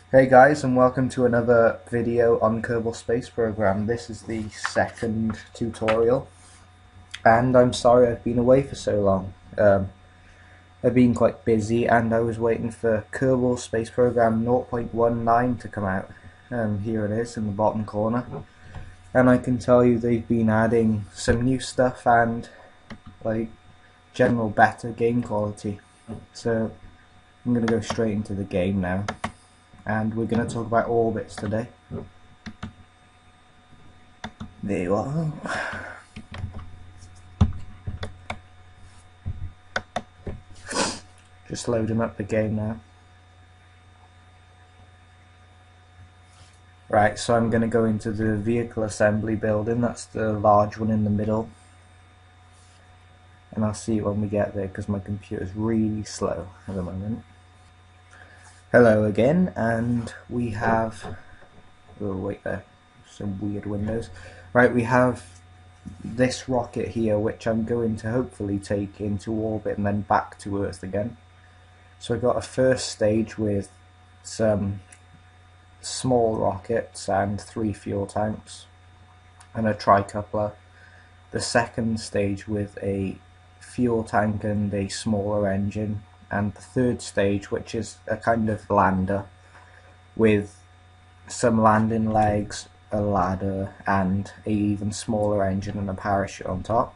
Hey guys, and welcome to another video on Kerbal Space Program. This is the second tutorial, and I'm sorry I've been away for so long. I've been quite busy, and I was waiting for Kerbal Space Program 0.19 to come out. Here it is in the bottom corner, and I can tell you they've been adding some new stuff and like general better game quality. So I'm gonna go straight into the game now. And we're going to talk about orbits today. There you are. Just loading up the game now. Right, so I'm going to go into the vehicle assembly building. That's the large one in the middle. And I'll see you when we get there because my computer's really slow at the moment. Hello again, and we have... Oh wait, there, some weird windows. Right, we have this rocket here, which I'm going to hopefully take into orbit and then back to Earth again. So I've got a first stage with some small rockets and 3 fuel tanks and a tricoupler. The second stage with a fuel tank and a smaller engine, and the third stage, which is a kind of lander with some landing legs, a ladder, and a even smaller engine and a parachute on top,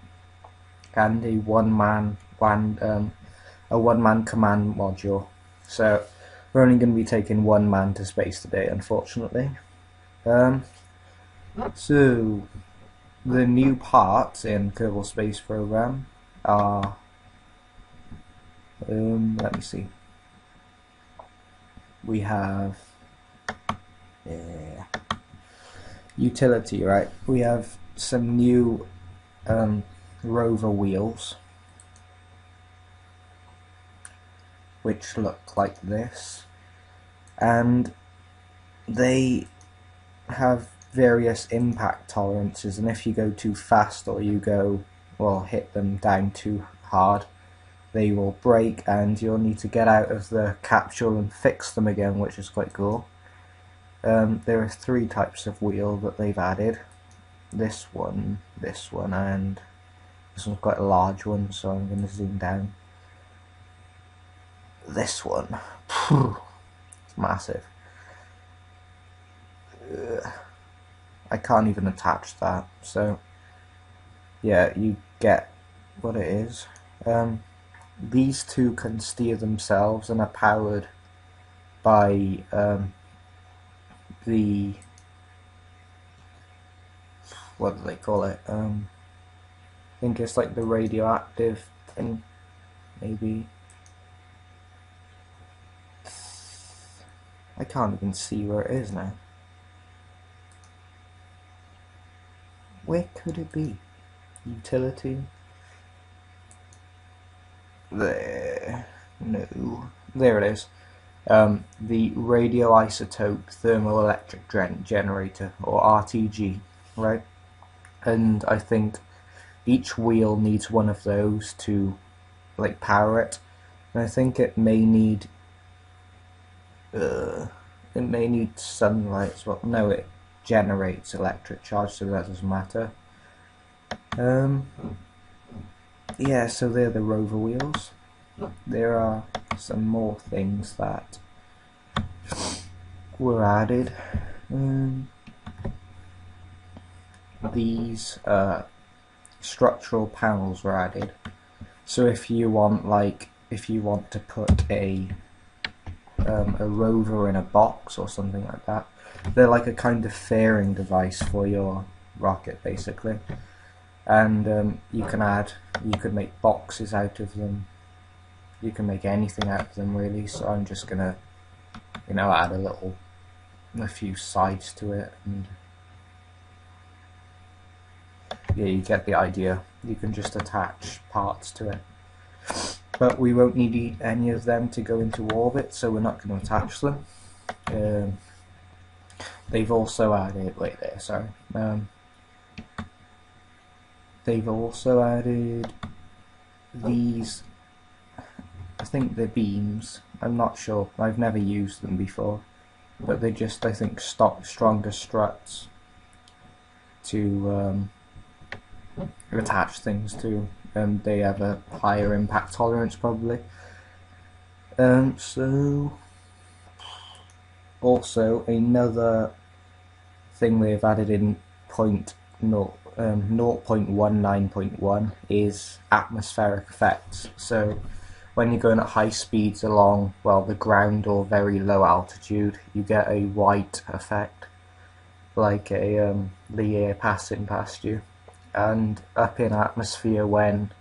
and a one-man command module. So we're only going to be taking one man to space today, unfortunately. So the new parts in Kerbal Space Program are let me see. We have utility, right? We have some new rover wheels, which look like this, and they have various impact tolerances, and if you go too fast or you hit them down too hard, they will break and you'll need to get out of the capsule and fix them again, which is quite cool. There are 3 types of wheel that they've added. This one, and this one's quite a large one, so I'm going to zoom down. This one, it's massive. I can't even attach that, so yeah, you get what it is. These 2 can steer themselves and are powered by the, what do they call it? I think it's like the radioactive thing, maybe. I can't even see where it is now. Where could it be? Utility? There. No. There it is. The radioisotope thermoelectric generator, or RTG, right? And I think each wheel needs one of those to like power it. And I think it may need sunlight as well. No, it generates electric charge, so that doesn't matter. Yeah, so they're the rover wheels. There are some more things that were added. These structural panels were added. So if you want to put a rover in a box or something like that, they're like a kind of fairing device for your rocket, basically. And you could make boxes out of them. You can make anything out of them, really. So I'm just gonna, add a few sides to it, and yeah, you get the idea. You can just attach parts to it, but we won't need any of them to go into orbit, so we're not going to attach them. They've also added, they've also added these, I think they're beams, I'm not sure, I've never used them before, but they just, I think, stock stronger struts to attach things to, and they have a higher impact tolerance probably. So also another thing they've added in 0.19.1 is atmospheric effects. So when you're going at high speeds along, well, the ground or very low altitude, you get a white effect, like the air passing past you. And up in atmosphere, when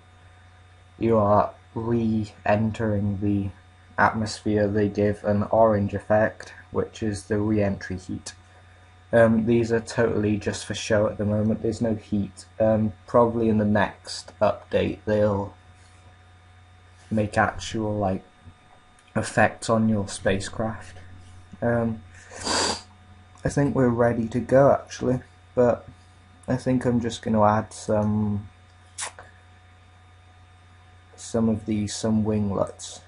you are re-entering the atmosphere, they give an orange effect, which is the re-entry heat. These are totally just for show at the moment. There's no heat. Probably in the next update they'll make actual like effects on your spacecraft. I think we're ready to go actually, but I think I'm just going to add some winglets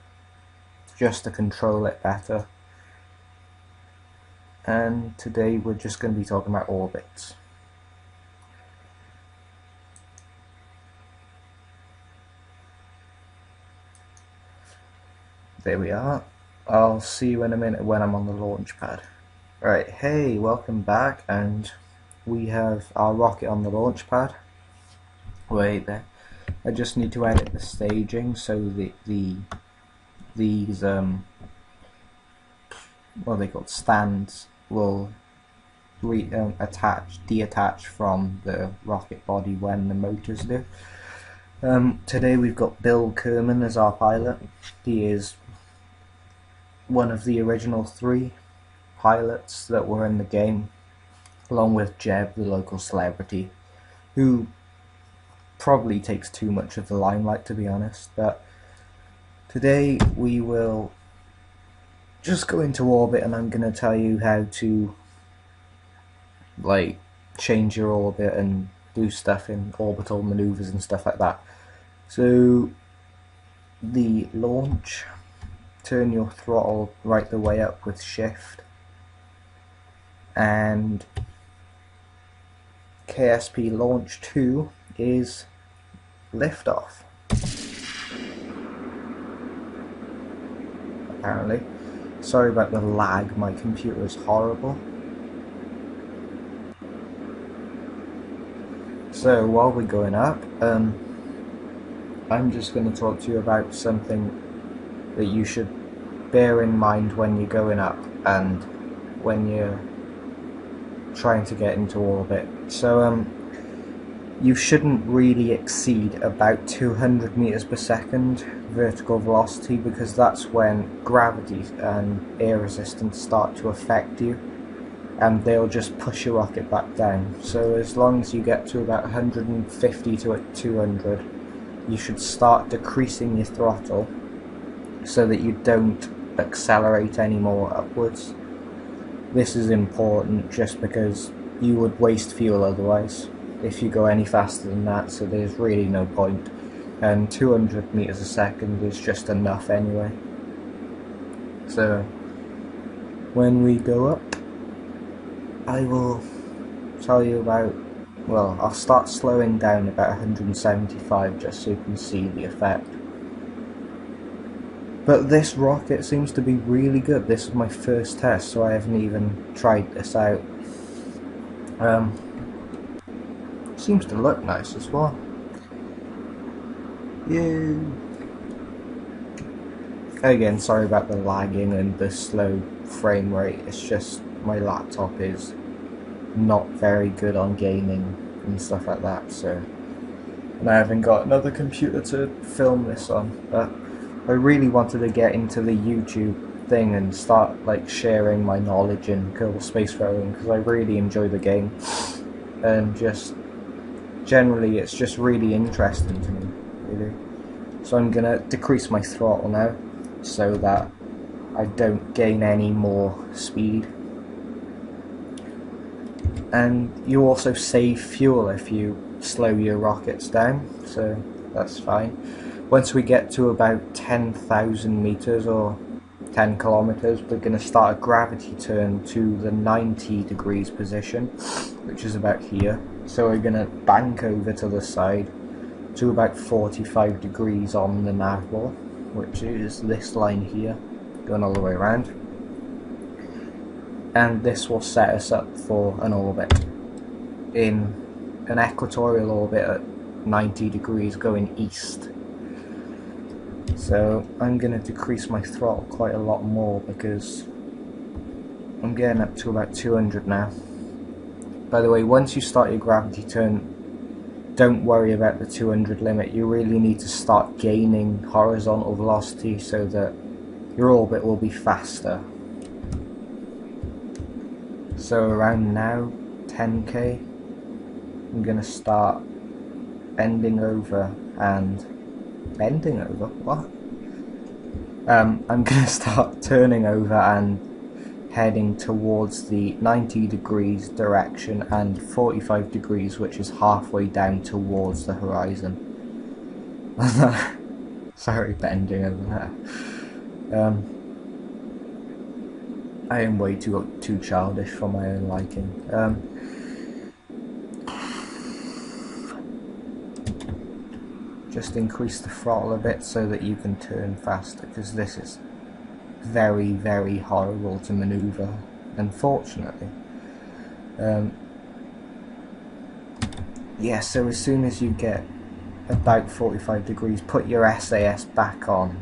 just to control it better. And today we're just going to be talking about orbits. There we are. I'll see you in a minute when I'm on the launch pad. Right, hey, welcome back, and we have our rocket on the launch pad. Wait there. I just need to edit the staging so that these what are they called, stands will detach from the rocket body when the motors do. Today we've got Bill Kerman as our pilot. He is one of the original 3 pilots that were in the game, along with Jeb, the local celebrity, who probably takes too much of the limelight, to be honest. But today we will just go into orbit, and I'm going to tell you how to like change your orbit and do stuff in orbital maneuvers and stuff like that. So the launch, turn your throttle right the way up with shift, and KSP launch 2 is liftoff. Apparently. Sorry about the lag, my computer is horrible. So while we're going up, I'm just going to talk to you about something that you should bear in mind when you're going up and when you're trying to get into orbit. So you shouldn't really exceed about 200 meters per second vertical velocity, because that's when gravity and air resistance start to affect you, and they'll just push your rocket back down. So as long as you get to about 150 to 200, you should start decreasing your throttle so that you don't accelerate any more upwards. This is important just because you would waste fuel otherwise if you go any faster than that, so there's really no point. And 200 meters a second is just enough anyway. So when we go up, I will tell you about, well, I'll start slowing down about 175 just so you can see the effect. But this rocket seems to be really good. This is my first test, so I haven't even tried this out. Seems to look nice as well. Yay! Again, sorry about the lagging and the slow frame rate. It's just my laptop is not very good on gaming and stuff like that, so, and I haven't got another computer to film this on. But I really wanted to get into the YouTube thing and start like sharing my knowledge in Kerbal Space Program, because I really enjoy the game, and just generally it's just really interesting to me, really. So I'm gonna decrease my throttle now so that I don't gain any more speed. And you also save fuel if you slow your rockets down, so that's fine. Once we get to about 10,000 meters, or 10 kilometers, we're going to start a gravity turn to the 90 degrees position, which is about here. So we're going to bank over to the side to about 45 degrees on the nav ball, which is this line here, going all the way around. And this will set us up for an orbit in an equatorial orbit at 90 degrees going east. So I'm going to decrease my throttle quite a lot more because I'm getting up to about 200 now. By the way, once you start your gravity turn, don't worry about the 200 limit. You really need to start gaining horizontal velocity so that your orbit will be faster. So around now, 10k, I'm going to start bending over and what? I'm going to start turning over and heading towards the 90 degrees direction and 45 degrees, which is halfway down towards the horizon. Sorry, bending over there. I am way too childish for my own liking. Just increase the throttle a bit so that you can turn faster, because this is very, very horrible to maneuver, unfortunately. Yeah, so as soon as you get about 45 degrees, put your SAS back on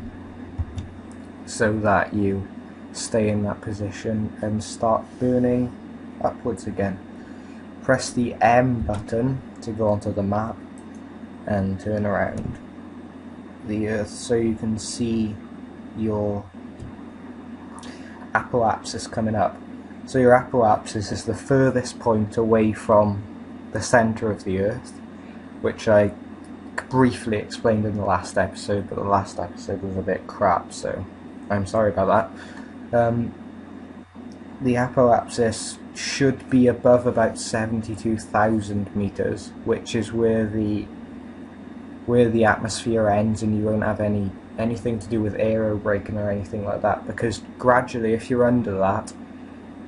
so that you stay in that position and start burning upwards again. Press the M button to go onto the map and turn around the Earth so you can see your apoapsis coming up. So your apoapsis is the furthest point away from the centre of the Earth, which I briefly explained in the last episode, but the last episode was a bit crap, so I'm sorry about that. The apoapsis should be above about 72,000 meters, which is where the atmosphere ends, and you won't have anything to do with aerobraking or anything like that, because gradually, if you're under that,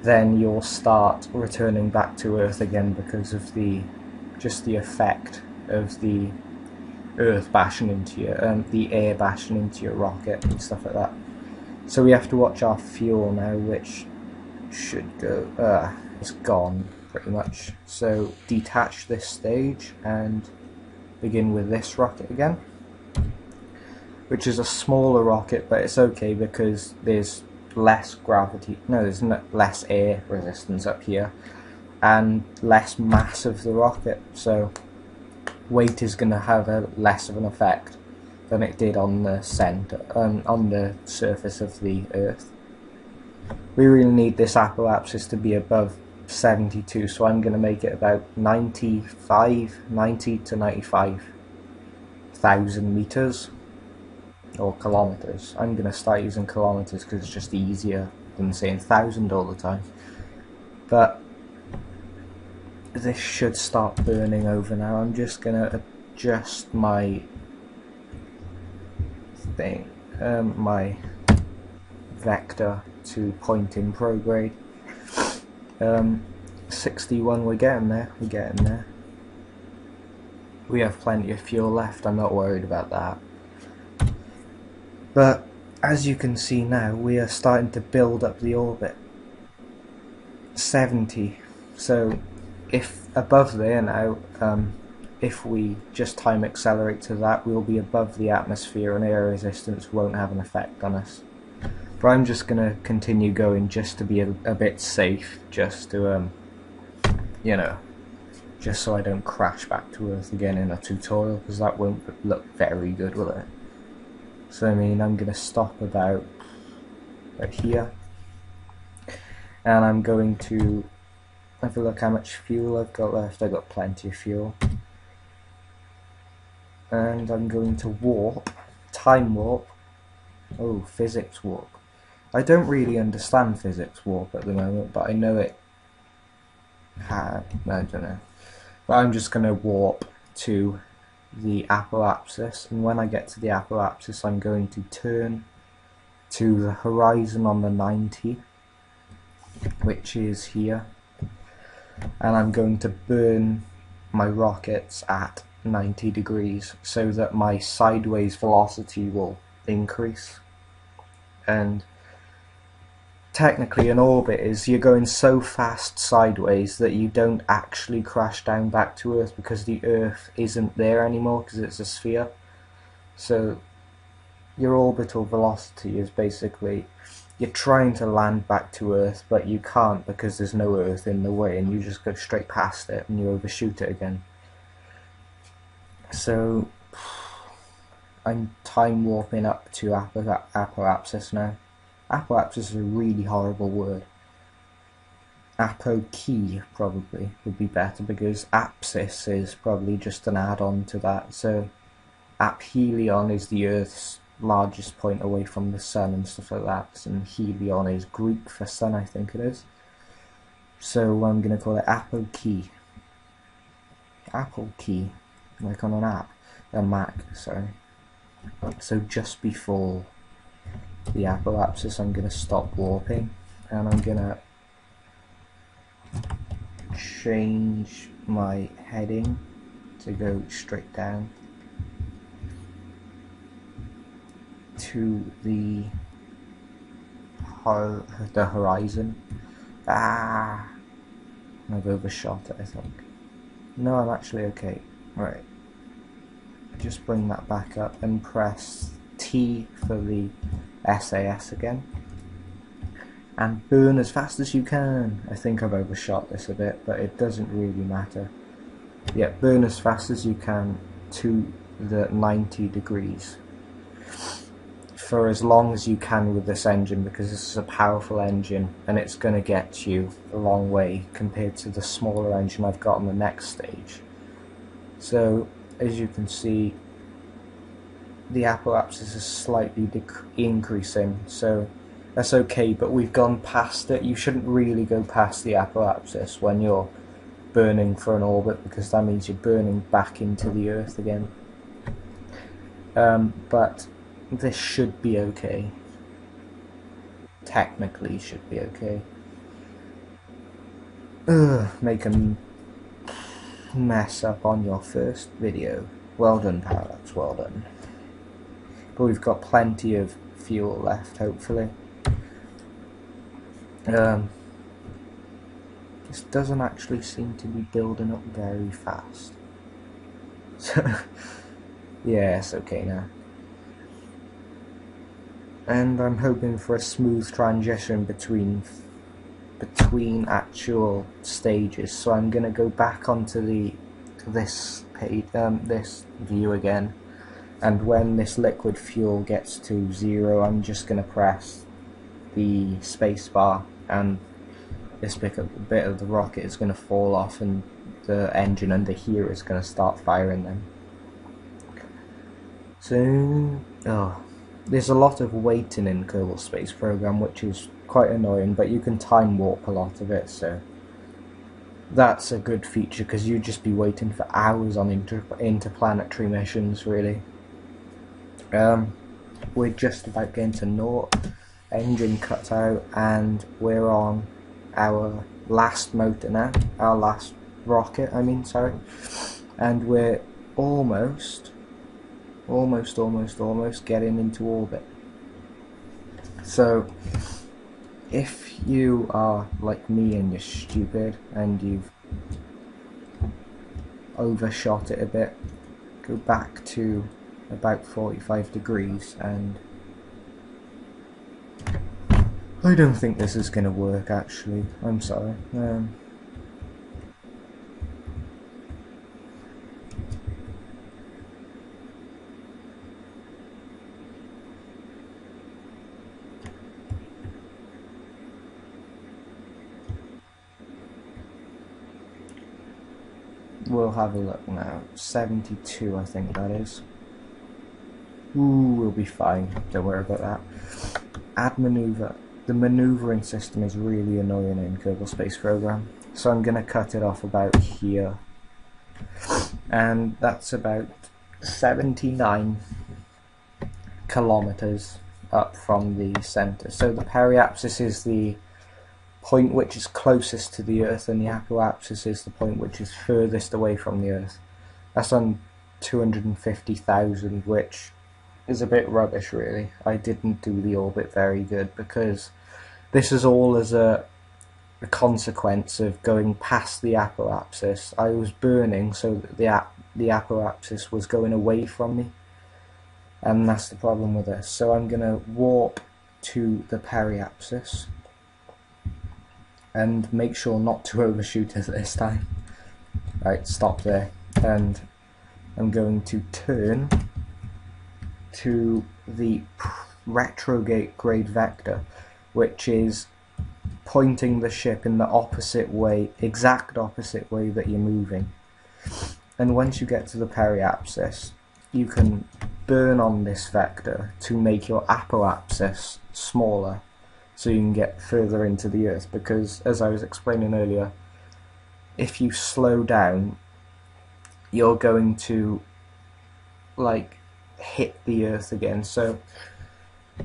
then you'll start returning back to Earth again because of just the effect of the Earth bashing into you, the air bashing into your rocket and stuff like that. So we have to watch our fuel now, which should go, it's gone pretty much. So detach this stage and begin with this rocket again, which is a smaller rocket, but it's okay because there's less gravity, there's less air resistance up here and less mass of the rocket, so weight is going to have less of an effect than it did on the on the surface of the Earth. We really need this apoapsis to be above 72, so I'm going to make it about 90 to 95,000 meters or kilometers. I'm going to start using kilometers because it's just easier than saying 1,000 all the time. But this should start burning over now. I'm just going to adjust my thing, my vector to point in prograde. 61, we're getting there. We have plenty of fuel left, I'm not worried about that. But as you can see now, we are starting to build up the orbit. 70, so if above there now, if we just time accelerate to that, we'll be above the atmosphere and air resistance won't have an effect on us. But I'm just going to continue going just to be a bit safe, just to, just so I don't crash back to Earth again in a tutorial, because that won't look very good, will it? So I mean, I'm going to stop about right here, and I'm going to have a look how much fuel I've got left. I've got plenty of fuel. And I'm going to warp, time warp, physics warp. I don't really understand physics warp at the moment, but I know it had, I don't know. But I'm just going to warp to the apoapsis, and when I get to the apoapsis I'm going to turn to the horizon on the 90, which is here, and I'm going to burn my rockets at 90 degrees so that my sideways velocity will increase. And technically an orbit is you're going so fast sideways that you don't actually crash down back to Earth, because the Earth isn't there anymore because it's a sphere. So your orbital velocity is basically, you're trying to land back to Earth but you can't because there's no Earth in the way, and you just go straight past it and you overshoot it again. So I'm time warping up to apoapsis now. Apoapsis is a really horrible word. Apo-key probably would be better, because apsis is probably just an add-on to that. So aphelion is the Earth's largest point away from the sun and stuff like that, and helion is Greek for sun, I think it is. So I'm going to call it apo-key. Apple key, like on an app, a Mac, sorry. So just before the apoapsis I'm going to stop warping, and I'm going to change my heading to go straight down to the horizon. I've overshot it, I think. No, I'm actually okay. Right. Just bring that back up and press T for the SAS again. And burn as fast as you can. I think I've overshot this a bit, but it doesn't really matter. Yeah, burn as fast as you can to the 90 degrees. For as long as you can with this engine, because this is a powerful engine and it's going to get you a long way compared to the smaller engine I've got on the next stage. So as you can see, the apoapsis is slightly increasing, so that's okay, but we've gone past it. You shouldn't really go past the apoapsis when you're burning for an orbit, because that means you're burning back into the Earth again. But this should be okay. Technically should be okay. Make a mess up on your first video. Well done, Parallax, well done. But we've got plenty of fuel left, hopefully. This doesn't actually seem to be building up very fast. So, yeah, it's okay now. And I'm hoping for a smooth transition between actual stages. So I'm gonna go back onto this page, this view again, and when this liquid fuel gets to 0, I'm just gonna press the space bar, and this bit of the rocket is gonna fall off, and the engine under here is gonna start firing them. So, there's a lot of waiting in Kerbal Space Program, which is quite annoying, but you can time warp a lot of it, so that's a good feature, because you'd just be waiting for hours on interplanetary missions, really. We're just about getting to naught, engine cut out, and we're on our last motor now, our last rocket, I mean, sorry, and we're almost getting into orbit. So if you are like me and you're stupid and you've overshot it a bit, go back to about 45 degrees, and I don't think this is going to work, actually. I'm sorry. We'll have a look now. 72, I think that is. Ooh, we'll be fine. Don't worry about that. Add maneuver. The maneuvering system is really annoying in Kerbal Space Program. So I'm going to cut it off about here. And that's about 79 kilometers up from the centre. So the periapsis is the point which is closest to the Earth, and the apoapsis is the point which is furthest away from the Earth. That's on 250,000, which is a bit rubbish really. I didn't do the orbit very good, because this is all as a consequence of going past the apoapsis. I was burning so that the apoapsis was going away from me, and that's the problem with this. So I'm going to warp to the periapsis and make sure not to overshoot it this time. Right, stop there, and I'm going to turn to the retrograde vector, which is pointing the ship in the opposite way, exact opposite way that you're moving. And once you get to the periapsis, you can burn on this vector to make your apoapsis smaller, so you can get further into the Earth, because as I was explaining earlier, if you slow down, you're going to like hit the Earth again. So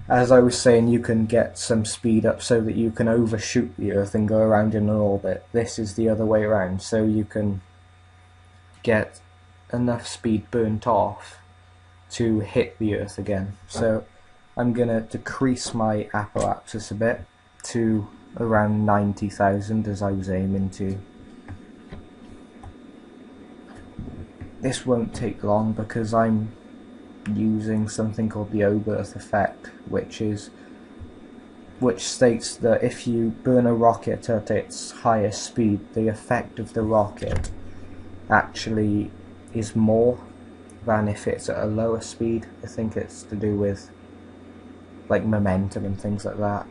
as I was saying, you can get some speed up so that you can overshoot the Earth and go around in an orbit. This is the other way around, so you can get enough speed burnt off to hit the Earth again. So I'm going to decrease my apoapsis a bit to around 90,000 as I was aiming to. This won't take long because I'm using something called the Oberth effect, which states that if you burn a rocket at its highest speed, the effect of the rocket actually is more than if it's at a lower speed. I think it's to do with like momentum and things like that.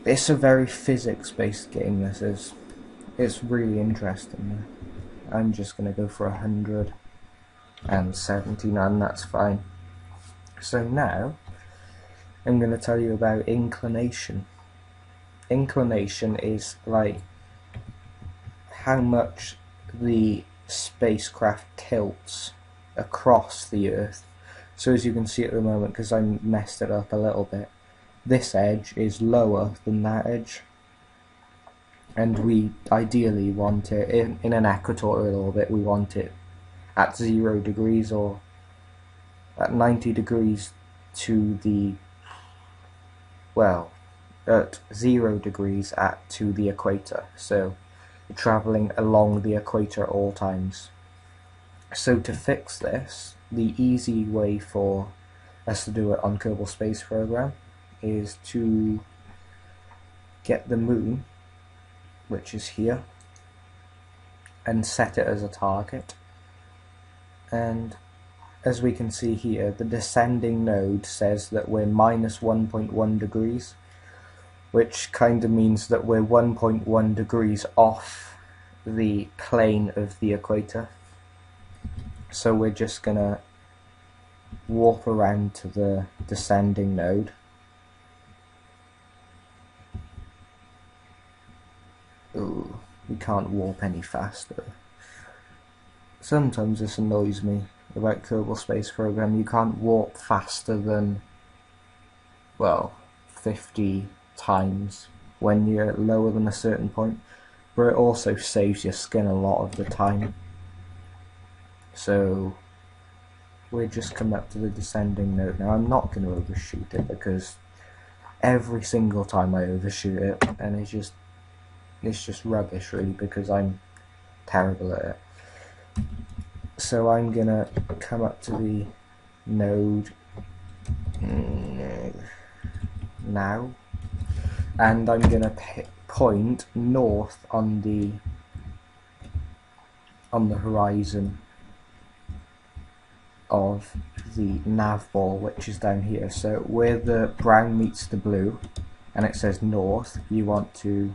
It's a very physics-based game, this is. It's really interesting. I'm just going to go for 179, that's fine. So now, I'm going to tell you about inclination. Inclination is like how much the spacecraft tilts across the Earth. So as you can see at the moment, because I messed it up a little bit, this edge is lower than that edge, and we ideally want it in an equatorial orbit. We want it at 0 degrees or at 90 degrees to the, well, at 0 degrees to the equator. So you're travelling along the equator at all times. So to fix this, the easy way for us to do it on Kerbal Space Program is to get the moon, which is here, and set it as a target. And as we can see here, the descending node says that we're minus 1.1 degrees, which kind of means that we're 1.1 degrees off the plane of the equator. So we're just gonna warp around to the descending node. Ooh, we can't warp any faster. Sometimes this annoys me about Kerbal Space Program. You can't warp faster than, well, 50 times when you're lower than a certain point, but it also saves your skin a lot of the time. So we're just coming up to the descending node now. I'm not going to overshoot it because every single time I overshoot it, and it's just rubbish really, because I'm terrible at it. So I'm going to come up to the node now, and I'm going to point north on the horizon of the nav ball, which is down here. So where the brown meets the blue and it says north, you want to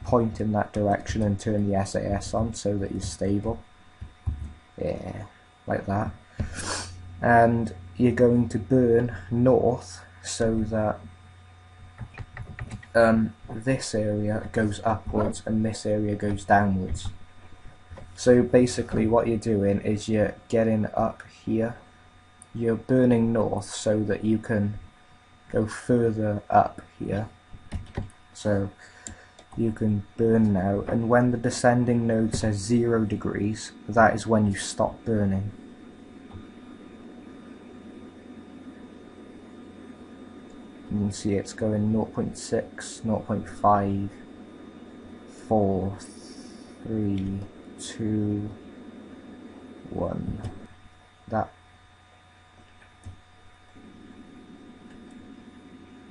point in that direction and turn the SAS on so that you're stable. Yeah, like that. And you're going to burn north so that this area goes upwards and this area goes downwards. So basically what you're doing is you're getting up here, you're burning north so that you can go further up here. So you can burn now, and when the descending node says 0 degrees, that is when you stop burning. You can see it's going 0.6, 0.5, 4, 3, 2, 1. That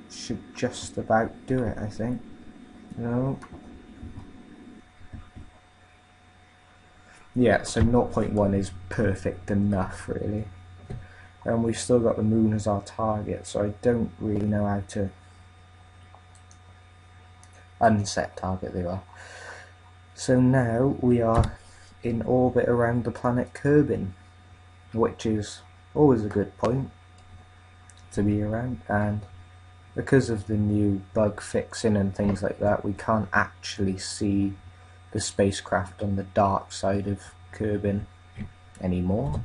should just about do it, I think. No. Yeah, so 0.1 is perfect enough, really. And we've still got the moon as our target, so I don't really know how to unset target. There are. So now we are in orbit around the planet Kerbin, which is always a good point to be around, and because of the new bug fixing and things like that, we can't actually see the spacecraft on the dark side of Kerbin anymore.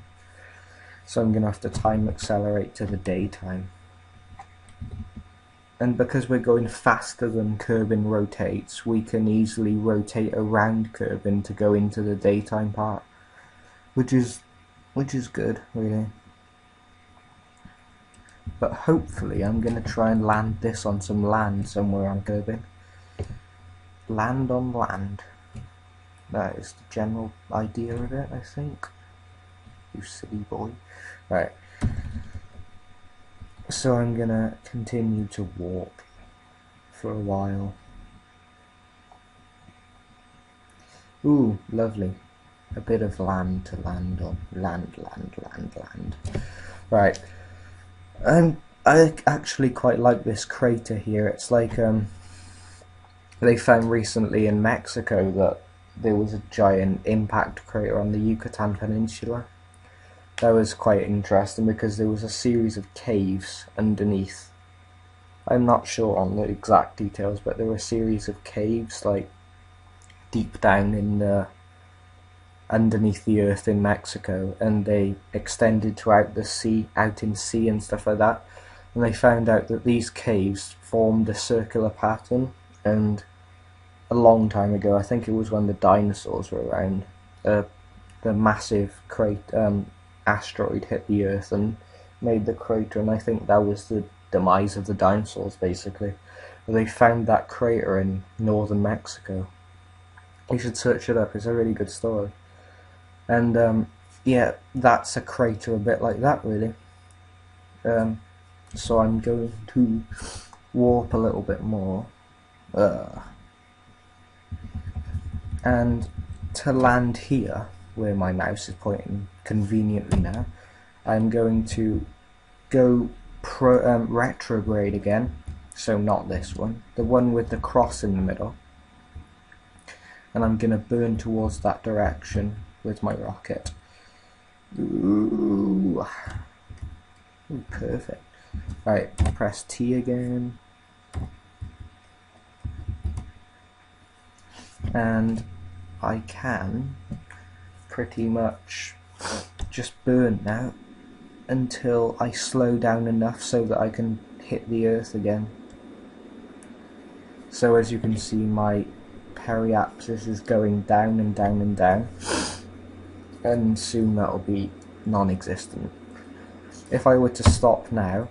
So I'm going to have to time accelerate to the daytime. And because we're going faster than Kerbin rotates, we can easily rotate around Kerbin to go into the daytime part, which is good, really. But hopefully I'm going to try and land this on some land somewhere on Kerbin. Land on land. That is the general idea of it, I think. You silly boy. Right. So I'm going to continue to walk for a while. Ooh, lovely. A bit of land to land on. Land. Right. I actually quite like this crater here. It's like they found recently in Mexico that there was a giant impact crater on the Yucatan Peninsula. That was quite interesting because there was a series of caves underneath. I'm not sure on the exact details, but there were a series of caves like deep down in the underneath the earth in Mexico, and they extended throughout the sea, out in sea and stuff like that. And they found out that these caves formed a circular pattern, and a long time ago, I think it was when the dinosaurs were around, the massive asteroid hit the Earth and made the crater, and I think that was the demise of the dinosaurs, basically. They found that crater in northern Mexico. You should search it up, it's a really good story. And yeah, that's a crater a bit like that, really. So I'm going to warp a little bit more. And to land here, where my mouse is pointing conveniently now, I'm going to go retrograde again, so not this one, the one with the cross in the middle, and I'm going to burn towards that direction with my rocket. Ooh, perfect. Right, press T again, and I can pretty much just burn now until I slow down enough so that I can hit the Earth again. So as you can see, my periapsis is going down and down and down, and soon that'll be non-existent. If I were to stop now,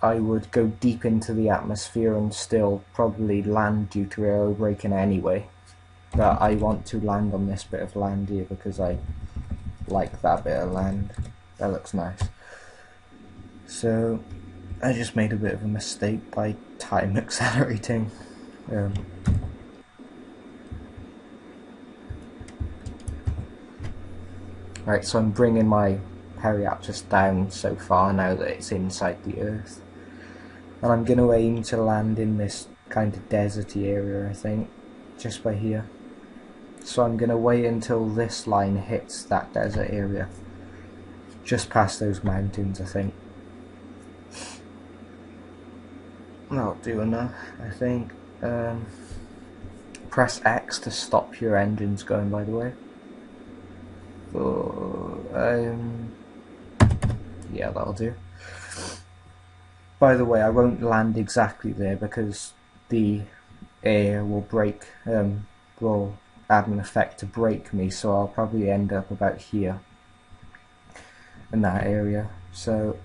I would go deep into the atmosphere and still probably land due to aero braking anyway. But I want to land on this bit of land here because I like that bit of land. That looks nice. So I just made a bit of a mistake by time accelerating. Right, so I'm bringing my periapsis down so far now that it's inside the Earth. And I'm going to aim to land in this kind of deserty area, I think, just by here. So I'm going to wait until this line hits that desert area, just past those mountains, I think. That'll do enough, I think. Press X to stop your engines going, by the way. Yeah, that'll do. by the way, I won't land exactly there because the air will break, will add an effect to break me, so I'll probably end up about here in that area. So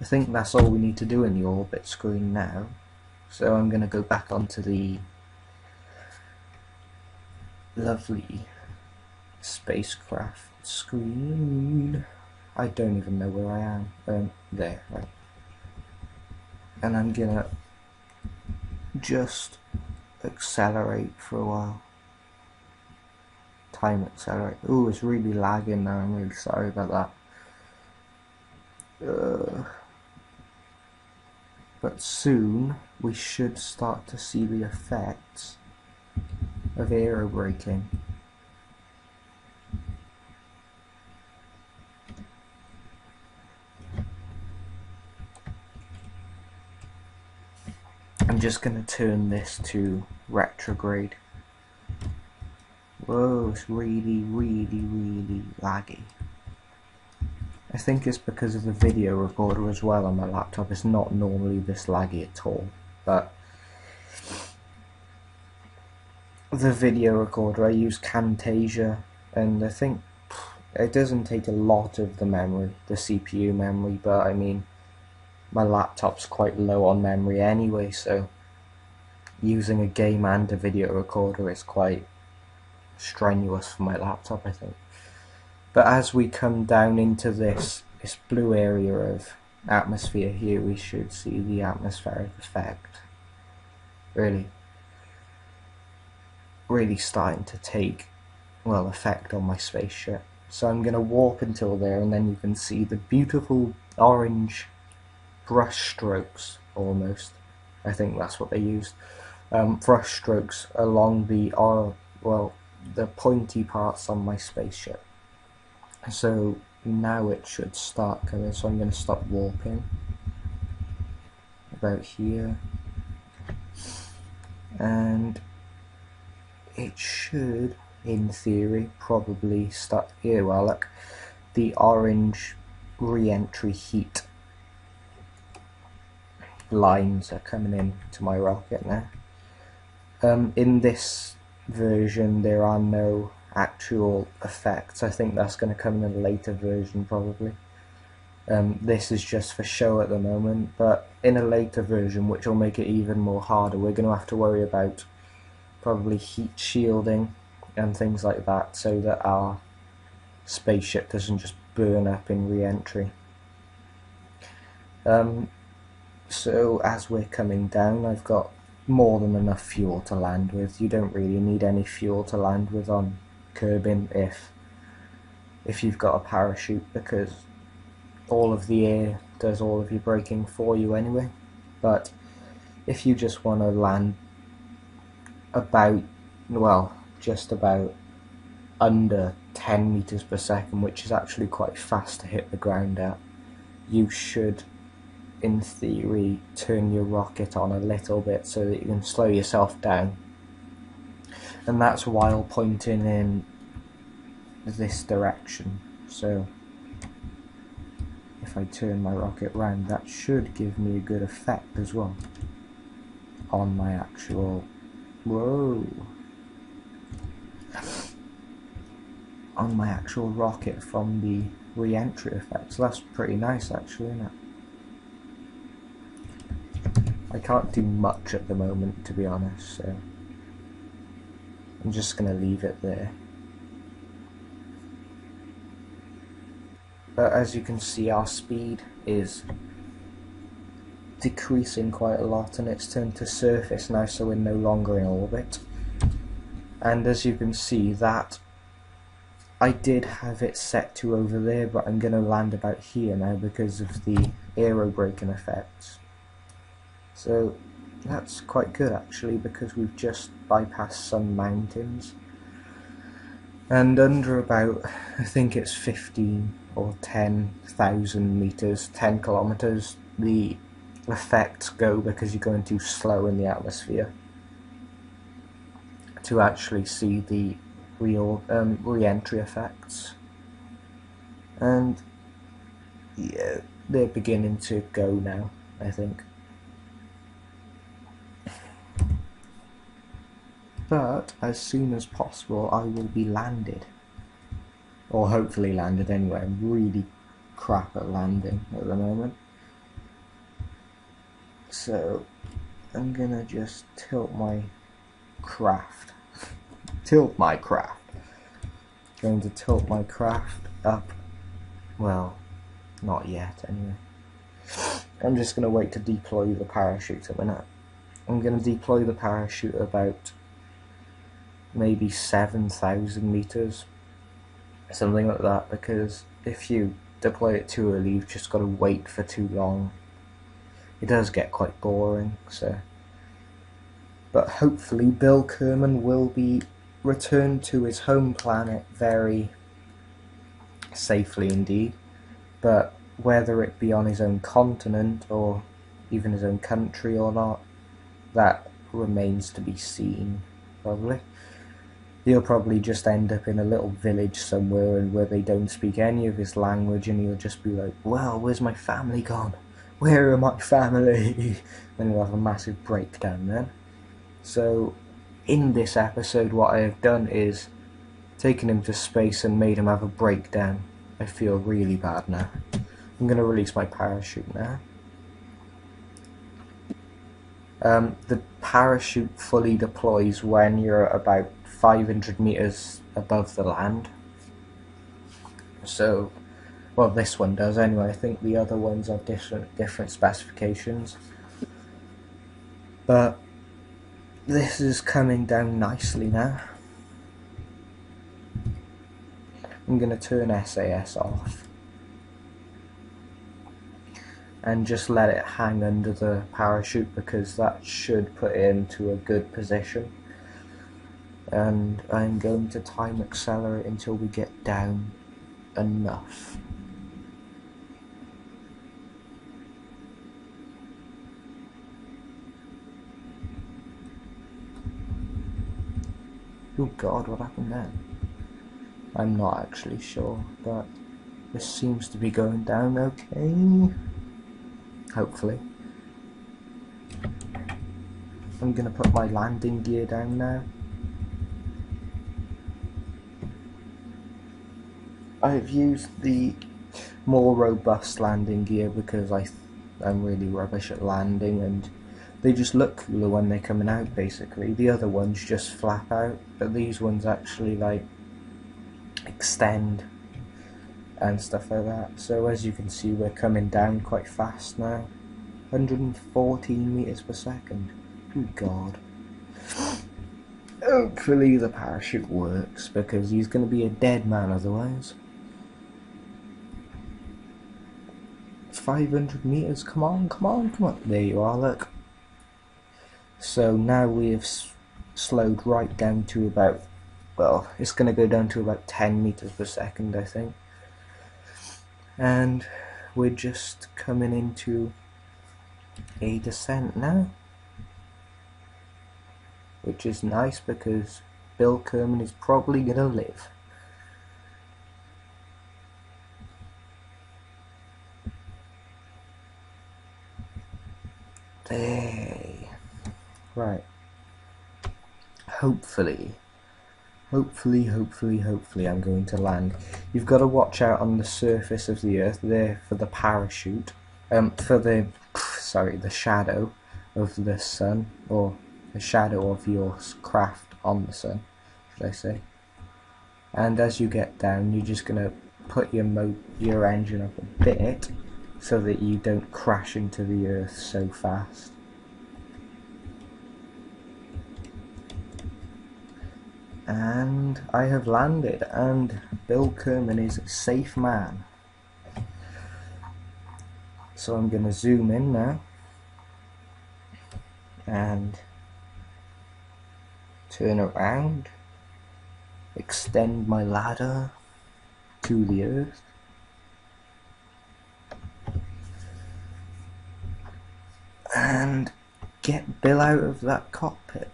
I think that's all we need to do in the orbit screen now. So I'm going to go back onto the lovely spacecraft screen. I don't even know where I am. There, right. And I'm going to just accelerate for a while. Time accelerate. Ooh, it's really lagging now. I'm really sorry about that. But soon we should start to see the effects of aerobraking. I'm just going to turn this to retrograde. Whoa, it's really laggy. I think it's because of the video recorder as well on my laptop. It's not normally this laggy at all, but the video recorder, I use Camtasia, and I think it doesn't take a lot of the memory, the CPU memory, but I mean, my laptop's quite low on memory anyway, so using a game and a video recorder is quite strenuous for my laptop, I think. But as we come down into this blue area of atmosphere here, we should see the atmospheric effect really starting to take, well, effect on my spaceship. So I'm going to warp until there, and then you can see the beautiful orange brush strokes, almost. I think that's what they used. Brush strokes along the the pointy parts on my spaceship. So now it should start coming, so I'm going to stop warping about here, and it should, in theory, probably start here. Well, look, the orange re-entry heat lines are coming in to my rocket now. In this version there are no actual effects. I think that's going to come in a later version probably. This is just for show at the moment, but in a later version, which will make it even more harder, we're going to have to worry about probably heat shielding and things like that, so that our spaceship doesn't just burn up in re-entry. So as we're coming down, I've got more than enough fuel to land with. You don't really need any fuel to land with on Kerbin if you've got a parachute, because all of the air does all of your braking for you anyway. But if you just want to land about, well, just about under 10 meters per second, which is actually quite fast to hit the ground at, you should, in theory, turn your rocket on a little bit so that you can slow yourself down. And that's while pointing in this direction. So if I turn my rocket round, that should give me a good effect as well on my actual, on my actual rocket from the re-entry effect. So that's pretty nice actually, isn't it? I can't do much at the moment, to be honest, so I'm just going to leave it there. But as you can see, our speed is decreasing quite a lot, and it's turned to surface now, so we're no longer in orbit. And as you can see, that I did have it set to over there, but I'm going to land about here now because of the aerobraking effects. So that's quite good actually, because we've just bypassed some mountains, and under about, I think it's 15 or 10,000 meters, 10 kilometers, the effects go, because you're going too slow in the atmosphere to actually see the real re-entry effects. And yeah, they're beginning to go now. I think. But as soon as possible I will be landed. Or hopefully landed anyway. I'm really crap at landing at the moment. So I'm gonna just tilt my craft. Going to tilt my craft up. Well, not yet anyway. I'm just gonna wait to deploy the parachute a minute. I'm gonna deploy the parachute about maybe 7,000 meters, something like that, because if you deploy it too early you've just got to wait for too long. It does get quite boring, so. But hopefully Bill Kerman will be returned to his home planet very safely indeed, but whether it be on his own continent or even his own country or not, that remains to be seen, probably. He'll probably just end up in a little village somewhere and where they don't speak any of his language, and he'll just be like, well, where's my family gone? Where are my family? And he'll have a massive breakdown then. So, in this episode, what I have done is taken him to space and made him have a breakdown. I feel really bad now. I'm going to release my parachute now. The parachute fully deploys when you're about 500 meters above the land. So, well, this one does anyway. I think the other ones have different specifications. But this is coming down nicely now. I'm going to turn SAS off and just let it hang under the parachute, because that should put it into a good position. And I'm going to time accelerate until we get down enough. Oh god, what happened then? I'm not actually sure, but this seems to be going down okay. Hopefully. I'm gonna put my landing gear down now. I've used the more robust landing gear because I'm really rubbish at landing, and they just look cooler when they're coming out basically. The other ones just flap out, but these ones actually like extend and stuff like that. So as you can see, we're coming down quite fast now. 114 meters per second. Good god. Hopefully the parachute works, because he's going to be a dead man otherwise. 500 meters, come on, come on, come on. There you are, look. So now we have slowed right down to about, well, it's going to go down to about 10 meters per second, I think. And we're just coming into a descent now, which is nice because Bill Kerman is probably going to live. There. Right. Hopefully I'm going to land. You've got to watch out on the surface of the Earth there for the parachute, for the shadow of the sun, or the shadow of your craft on the sun, should I say. And as you get down, you're just going to put your engine up a bit so that you don't crash into the Earth so fast. And I have landed, and Bill Kerman is a safe man. So I'm going to zoom in now and turn around, extend my ladder to the Earth, and get Bill out of that cockpit,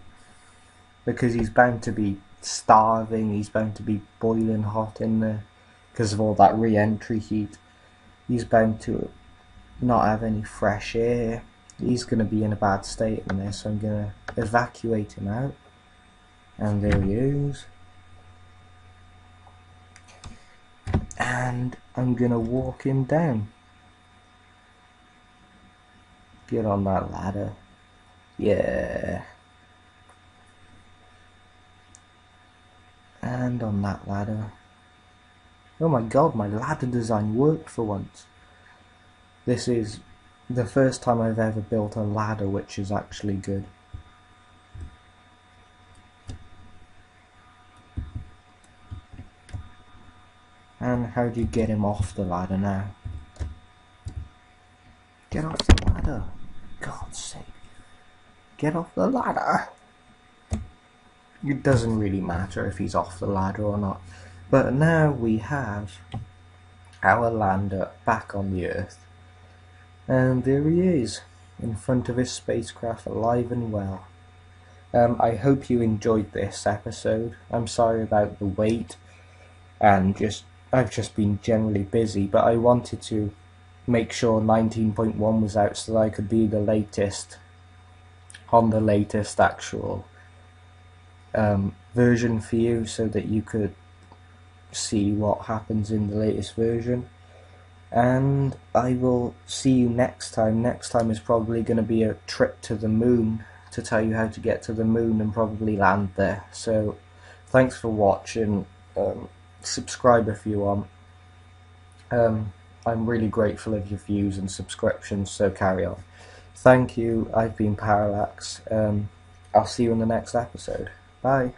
because he's bound to be starving, he's bound to be boiling hot in there because of all that re-entry heat. He's bound to not have any fresh air. He's going to be in a bad state in this, so I'm going to evacuate him out. And there he is. And I'm going to walk him down. Get on that ladder. Yeah. And on that ladder. Oh my god, my ladder design worked for once. This is the first time I've ever built a ladder which is actually good. And how do you get him off the ladder now? Get off the ladder. God's sake. Get off the ladder. It doesn't really matter if he's off the ladder or not. But now we have our lander back on the Earth. And there he is, in front of his spacecraft, alive and well. I hope you enjoyed this episode. I'm sorry about the wait, and I've just been generally busy, but I wanted to make sure 19.1 was out so that I could be the latest, on the latest actual version for you, so that you could see what happens in the latest version. And I will see you next time. Next time is probably going to be a trip to the moon, to tell you how to get to the moon and probably land there. So thanks for watching. Subscribe if you want. I'm really grateful of your views and subscriptions, so carry on. Thank you. I've been Parallax. I'll see you in the next episode. Bye.